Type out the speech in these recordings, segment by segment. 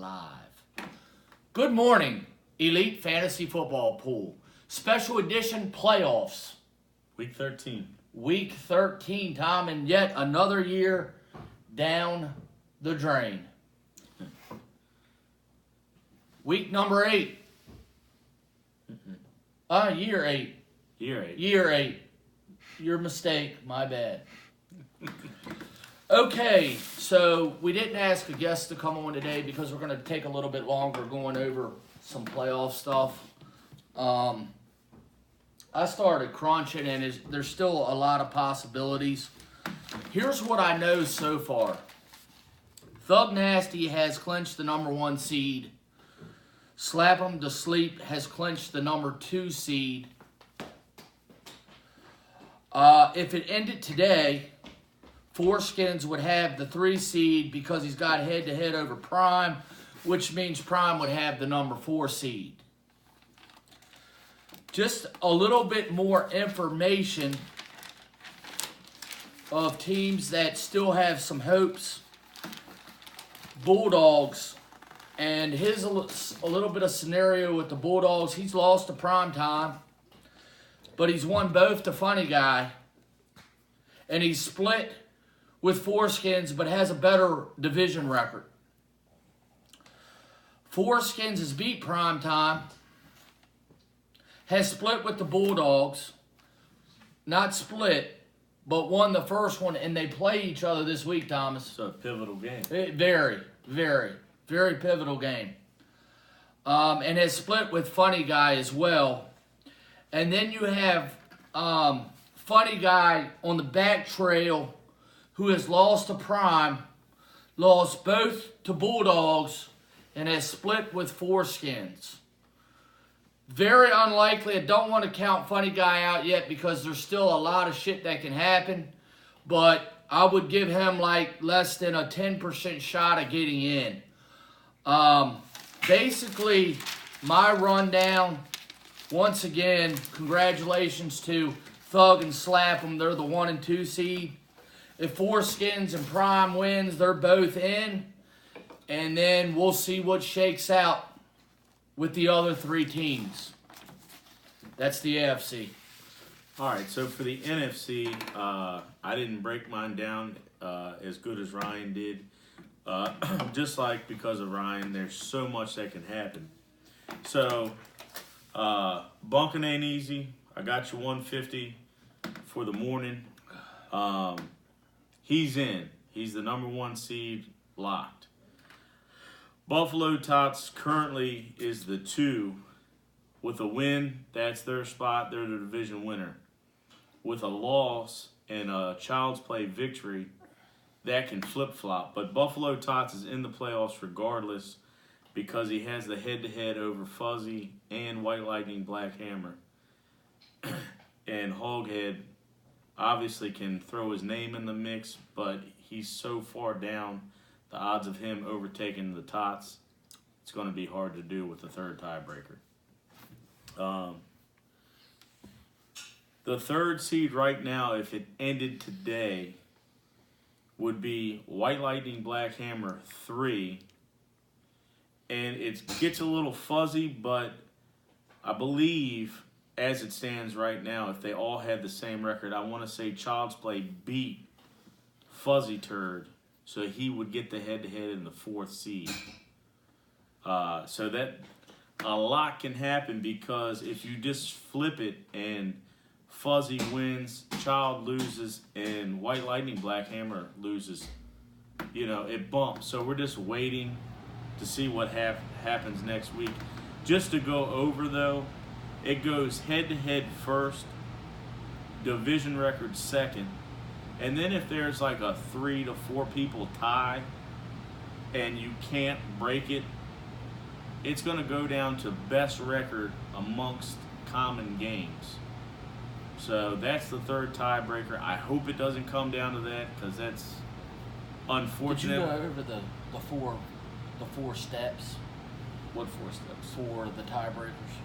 live. Good morning, Elite Fantasy Football Pool. Special edition playoffs. Week 13. Week 13, Tom, and yet another year down the drain. Week number 8. Year 8. Year 8. Year 8. Your mistake, my bad. Okay, so we didn't ask a guest to come on today because we're going to take a little bit longer going over some playoff stuff. I started crunching, and there's still a lot of possibilities. Here's what I know so far. Thug Nasty has clinched the number 1 seed. Slap 'em to Sleep has clinched the number 2 seed. If it ended today, Foreskins would have the 3 seed because he's got head-to-head over Prime, which means Prime would have the number 4 seed. Just a little bit more information of teams that still have some hopes. Bulldogs, and here's a little bit of scenario with the Bulldogs. He's lost to Prime Time, but he's won both to Funny Guy, and he's split with Foreskins, but has a better division record. Foreskins has beat Prime Time, has split with the Bulldogs, not split, but won the first one, and they play each other this week, Thomas. So a pivotal game. Very, very, very pivotal game. And has split with Funny Guy as well. And then you have Funny Guy on the back trail who has lost to Prime, lost both to Bulldogs, and has split with Foreskins. Very unlikely. I don't want to count Funny Guy out yet because there's still a lot of shit that can happen. But I would give him like less than a 10% shot of getting in. Basically, my rundown, once again, congratulations to Thug and Slap 'em. They're the 1 and 2 seed. If Foreskins and Prime wins, they're both in. And then we'll see what shakes out with the other 3 teams. That's the AFC. All right, so for the NFC, I didn't break mine down as good as Ryan did. Just like because of Ryan, there's so much that can happen. So, bunking ain't easy. I got you 150 for the morning. He's in. He's the number 1 seed, locked. Buffalo Tots currently is the 2. With a win, that's their spot. They're the division winner. With a loss and a Child's Play victory, that can flip-flop. But Buffalo Tots is in the playoffs regardless because he has the head-to-head over Fuzzy and White Lightning Black Hammer. And Hoghead obviously can throw his name in the mix, but he's so far down, the odds of him overtaking the Tots, it's going to be hard to do with the 3rd tiebreaker. The 3rd seed right now, if it ended today, would be White Lightning Black Hammer 3. And it gets a little fuzzy, but I believe, as it stands right now, if they all had the same record, I want to say Child's Play beat Fuzzy Turd, so he would get the head-to-head in the 4th seed. So that a lot can happen because if you just flip it and Fuzzy wins, Child loses, and White Lightning Black Hammer loses, it bumps. So we're just waiting to see what happens next week. Just to go over, though, it goes head-to-head first, division record second, and then if there's like a 3 to 4 people tie and you can't break it, it's going to go down to best record amongst common games. So that's the 3rd tiebreaker. I hope it doesn't come down to that because that's unfortunate. Did you go over the four steps? What 4 steps? For the tiebreakers?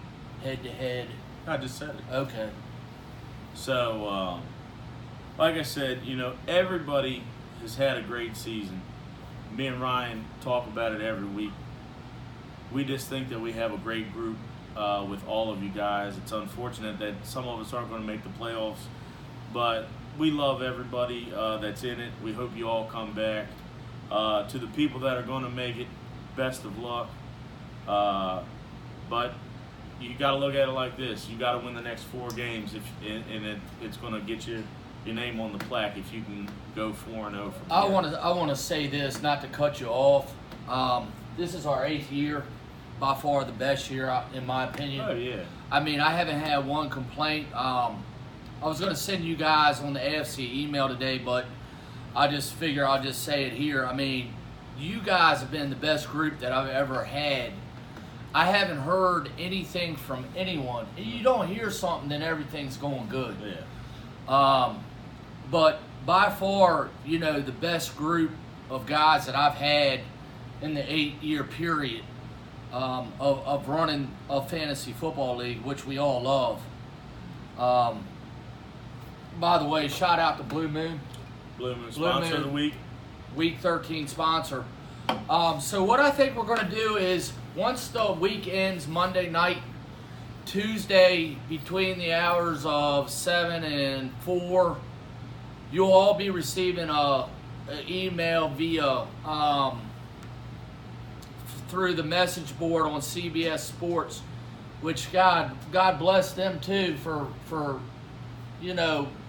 Head-to-head? I just said it. Okay. So, like I said, everybody has had a great season. Me and Ryan talk about it every week. we just think that we have a great group with all of you guys. It's unfortunate that some of us aren't going to make the playoffs, but we love everybody that's in it. We hope you all come back. To the people that are going to make it, best of luck. But you got to look at it like this: you got to win the next 4 games, it's going to get your name on the plaque if you can go 4-0. I want to say this, not to cut you off. This is our 8th year, by far the best year in my opinion. Oh yeah. I mean, I haven't had one complaint. I was going to send you guys on the AFC email today, but I just figure I'll just say it here. I mean, you guys have been the best group that I've ever had. I haven't heard anything from anyone. You don't hear something, then everything's going good. Yeah. But by far, the best group of guys that I've had in the 8-year period of running a fantasy football league, which we all love. By the way, shout out to Blue Moon. Blue Moon sponsor of the week. Week 13 sponsor. So what I think we're going to do is, once the week ends Monday night, Tuesday between the hours of 7 and 4, you'll all be receiving an email via through the message board on CBS Sports, which God bless them too for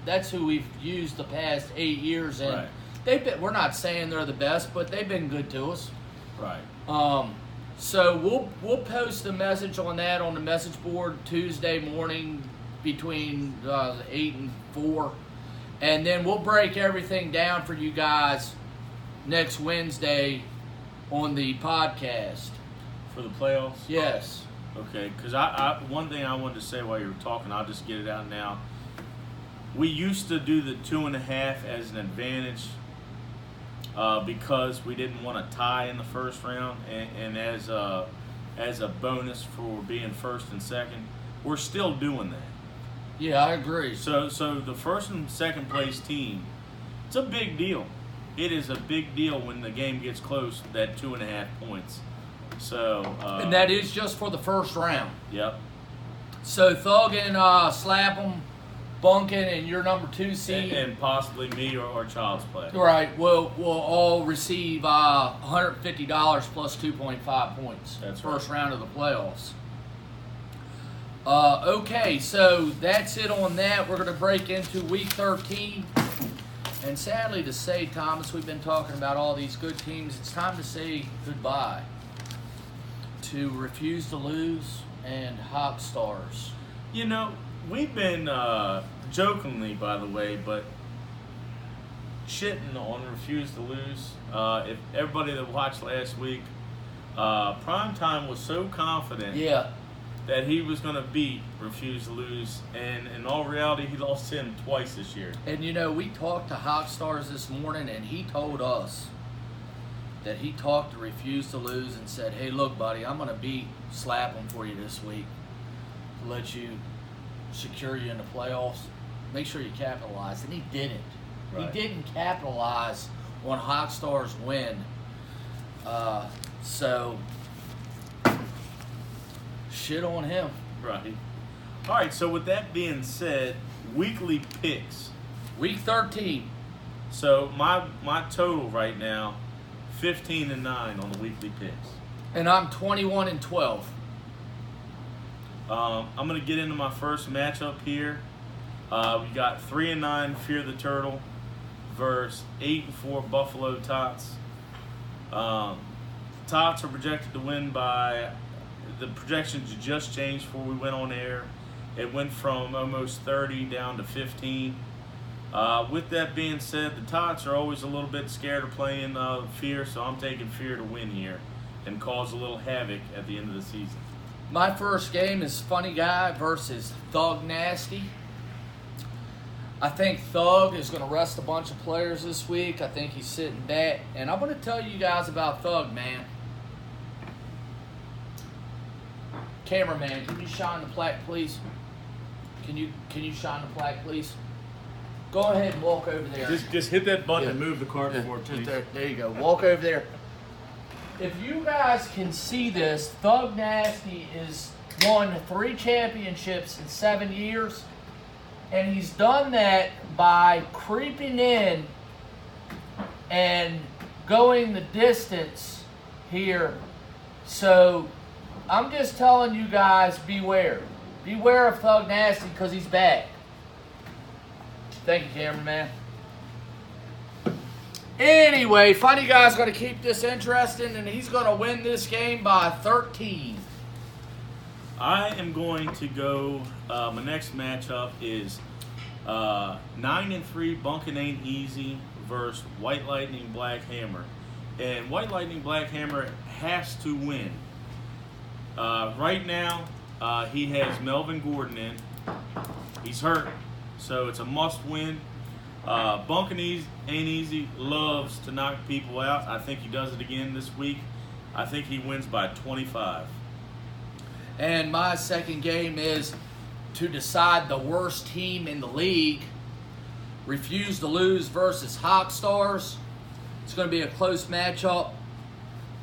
that's who we've used the past 8 years, and right. we're not saying they're the best, but they've been good to us. Right. So we'll post a message on that on the message board Tuesday morning between 8 and 4, and then we'll break everything down for you guys next Wednesday on the podcast For the playoffs? Yes. Okay, because I one thing I wanted to say while you were talking, I'll just get it out now. We used to do the 2.5 as an advantage because we didn't want to tie in the first round, and as a bonus for being first and second. We're still doing that. Yeah, I agree. So the first and second place team, it's a big deal. It is a big deal when the game gets close, that 2.5 points. So and that is just for the first round. Yep. So Thug and Slapham, Bunkin, and your number 2 seed, and possibly me or Child's Play. Right. We'll all receive $150 plus 2.5 points. That's first right. round of the playoffs. Okay, so that's it on that. We're going to break into week 13. And sadly to say, Thomas, we've been talking about all these good teams. It's time to say goodbye to Refuse to Lose and Hot Stars. You know, we've been, jokingly, by the way, but shitting on Refuse to Lose. If everybody that watched last week, Primetime was so confident that he was going to beat Refuse to Lose, and in all reality, he lost him twice this year. And you know, we talked to Hot Stars this morning, and he told us that he talked to Refuse to Lose and said, hey, look, buddy, I'm going to beat Slapham for you this week to let you secure you in the playoffs. Make sure you capitalize. And he didn't. Right. He didn't capitalize on Hot Stars' win. So, shit on him. Right. All right, so with that being said, weekly picks. Week 13. So my total right now, 15-9 on the weekly picks. And I'm 21-12. I'm going to get into my first matchup here. We got 3-9 Fear the Turtle versus 8-4 Buffalo Tots. Tots are projected to win by, the projections just changed before we went on air. It went from almost 30 down to 15. With that being said, the Tots are always a little bit scared of playing Fear, so I'm taking Fear to win here and cause a little havoc at the end of the season. My first game is Funny Guy versus Thug Nasty. I think Thug is going to rest a bunch of players this week. I think he's sitting back. And I'm going to tell you guys about Thug, man. Cameraman, can you shine the plaque, please? Can you shine the plaque, please? Go ahead and walk over there. Just hit that button and move the cardboard, please. There you go. Walk over there. if you guys can see this, Thug Nasty is won 3 championships in 7 years, and he's done that by creeping in and going the distance here. So I'm just telling you guys, beware. Beware of Thug Nasty because he's back. Thank you, cameraman. Anyway, Funny Guy's going to keep this interesting, and he's going to win this game by 13. I am going to go. My next matchup is 9-3 Bunkin' Ain't Easy versus White Lightning Black Hammer, and White Lightning Black Hammer has to win. Right now, he has Melvin Gordon in. He's hurt, so it's a must-win. Bunkin' Ain't Easy loves to knock people out. I think he does it again this week. I think he wins by 25. And my second game is to decide the worst team in the league. Refuse to Lose versus Hawk Stars. It's going to be a close matchup.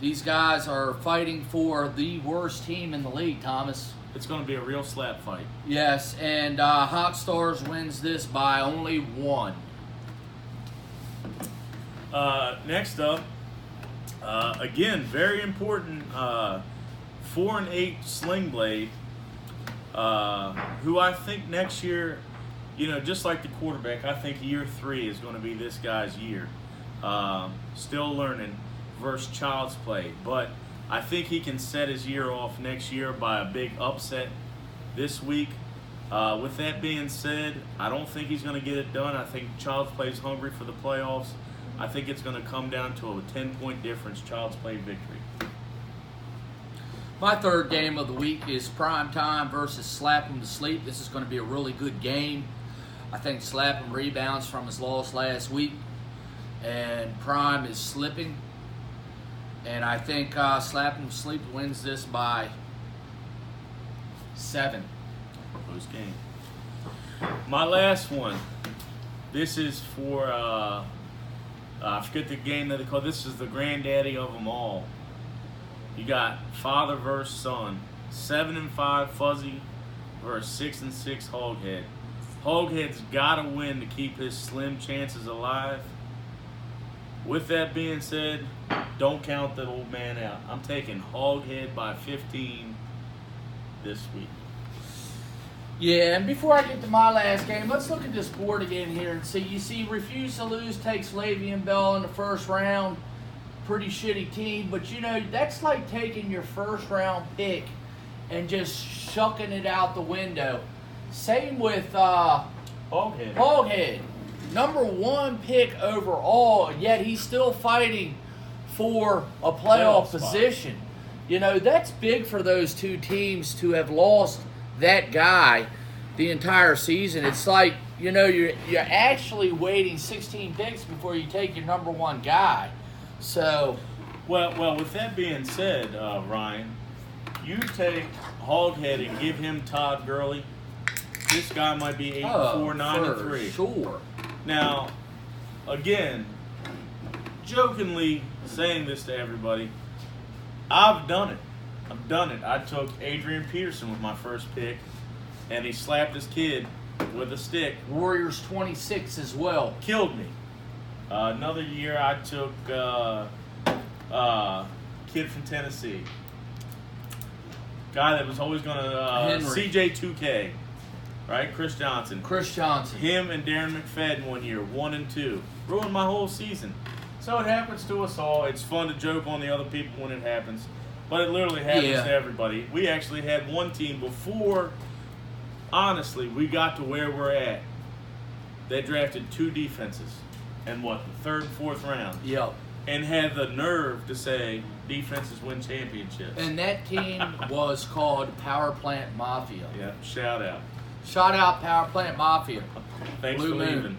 These guys are fighting for the worst team in the league, Thomas. It's going to be a real slap fight. Yes, and Hawk Stars wins this by only 1. Next up, again, very important, 4-8 Sling Blade, who I think next year, just like the quarterback, I think year 3 is going to be this guy's year. Still learning versus Child's Play, but I think he can set his year off next year by a big upset this week. With that being said, I don't think he's going to get it done. I think Child's Play is hungry for the playoffs. I think it's going to come down to a 10-point difference, Child's Play victory. My third game of the week is Prime Time versus Slap 'em to Sleep. This is going to be a really good game. I think Slap 'em rebounds from his loss last week, and Prime is slipping. And I think Slap 'em to Sleep wins this by 7. Close game. My last one. This is for, I forget the game that they call. This is the granddaddy of them all. You got father versus son. 7-5 Fuzzy versus 6-6 Hoghead. Hoghead's got to win to keep his slim chances alive. With that being said, don't count that old man out. I'm taking Hoghead by 15 this week. Yeah, and before I get to my last game, let's look at this board again here and see. You see, Refuse to Lose takes Le'Veon Bell in the first round. Pretty shitty team, but that's like taking your first round pick and just shucking it out the window. Same with Hoghead. Number 1 pick overall, yet he's still fighting for a playoff position. That's big for those two teams to have lost that guy the entire season. It's like, you're actually waiting 16 picks before you take your number 1 guy. So, well, with that being said, Ryan, you take Hoghead and give him Todd Gurley. This guy might be 8-4, 9-3. Sure. Now, again, jokingly saying this to everybody, I've done it. I took Adrian Peterson with my first pick, and he slapped his kid with a stick. Warriors 26 as well. Killed me. Another year, I took kid from Tennessee. Guy that was always going to CJ 2K, right? Chris Johnson. Him and Darren McFadden one year, 1-2. Ruined my whole season. So it happens to us all. It's fun to joke on the other people when it happens. But it literally happens to everybody. We actually had one team before, honestly, we got to where we're at. They drafted 2 defenses in the 3rd and 4th round. Yep. And had the nerve to say defenses win championships. And that team was called Power Plant Mafia. Yeah, shout out. Shout out Power Plant Mafia. Thanks Blue for leaving.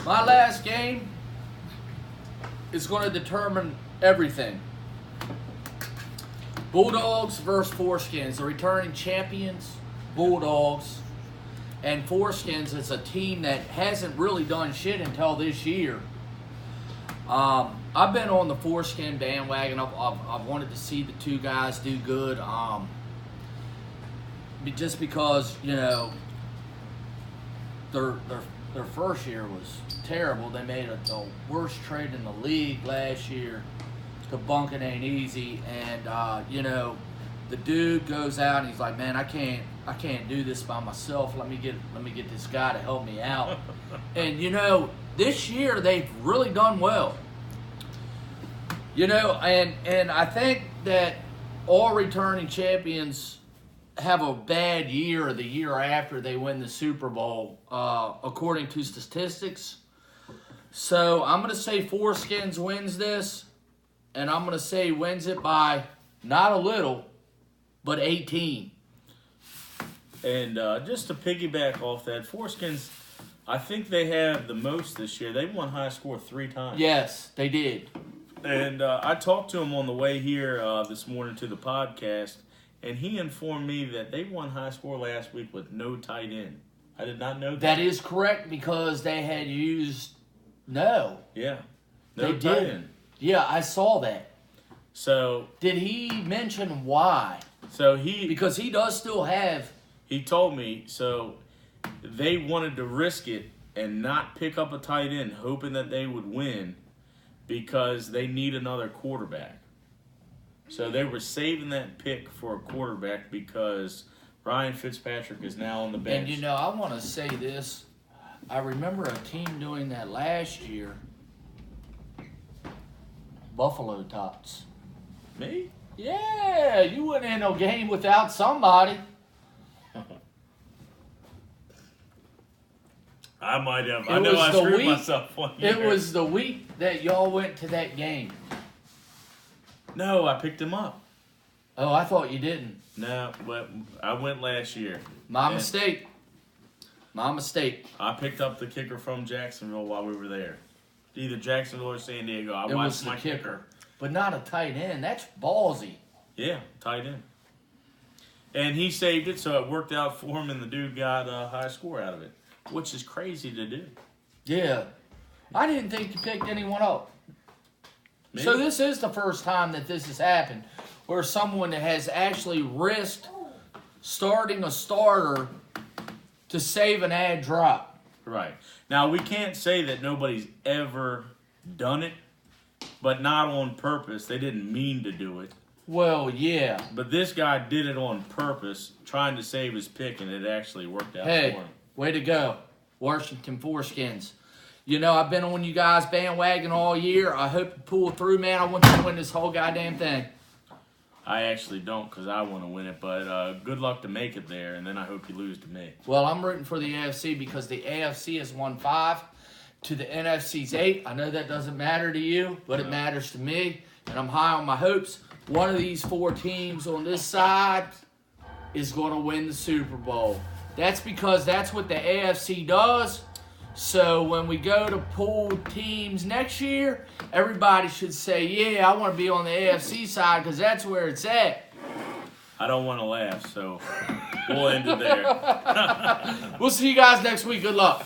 My last game is going to determine everything. Bulldogs versus Foreskins, the returning champions, Bulldogs. And Foreskins is a team that hasn't really done shit until this year. I've been on the foreskin bandwagon. I've wanted to see the two guys do good. Just because their first year was terrible. They made the worst trade in the league last year. The bunking ain't easy, and the dude goes out and he's like, man, I can't do this by myself. Let me get this guy to help me out. And this year they've really done well. And I think that all returning champions have a bad year the year after they win the Super Bowl, according to statistics. So I'm going to say Foreskins wins this, and I'm going to say wins it by not a little, but 18. And just to piggyback off that, Foreskins, I think they have the most this year. They won high score 3 times. Yes, they did. And I talked to him on the way here this morning to the podcast, and he informed me that they won high score last week with no tight end. I did not know that. That is correct because they had used no. Yeah. They No tight did. end. Yeah, I saw that. So Did he mention why? Because he does still have. he told me, so they wanted to risk it and not pick up a tight end, hoping that they would win because they need another quarterback. So they were saving that pick for a quarterback because Ryan Fitzpatrick is now on the bench. And I want to say this. I remember a team doing that last year. Buffalo Tots. Me? Yeah, you wouldn't have no game without somebody. I might have. It I know was I the screwed week- myself one year. It was the week that y'all went to that game. No, I picked him up. Oh, I thought you didn't. No, but I went last year. My And mistake. My mistake. I picked up the kicker from Jacksonville while we were there. Either Jacksonville or San Diego. I It was watched the my kicker. But not a tight end. That's ballsy. Yeah, tight end. And he saved it, so it worked out for him, and the dude got a high score out of it, which is crazy to do. Yeah. I didn't think you picked anyone up. Maybe. So this is the first time that this has happened where someone has actually risked starting a starter to save an ad drop. Right. Now, we can't say that nobody's ever done it, but not on purpose. They didn't mean to do it. Well, yeah. But this guy did it on purpose, trying to save his pick, and it actually worked out Hey, for him. way to go, Washington Foreskins. I've been on you guys' bandwagon all year. I hope you pull through, man. I want you to win this whole goddamn thing. I actually don't because I want to win it, but good luck to make it there, and then I hope you lose to me. Well, I'm rooting for the AFC because the AFC has won 5 to the NFC's 8. I know that doesn't matter to you, but it matters to me, and I'm high on my hopes. One of these 4 teams on this side is going to win the Super Bowl. That's because that's what the AFC does. So when we go to pull teams next year, everybody should say, yeah, I want to be on the AFC side because that's where it's at. I don't want to laugh, so we'll end it there. We'll see you guys next week. Good luck.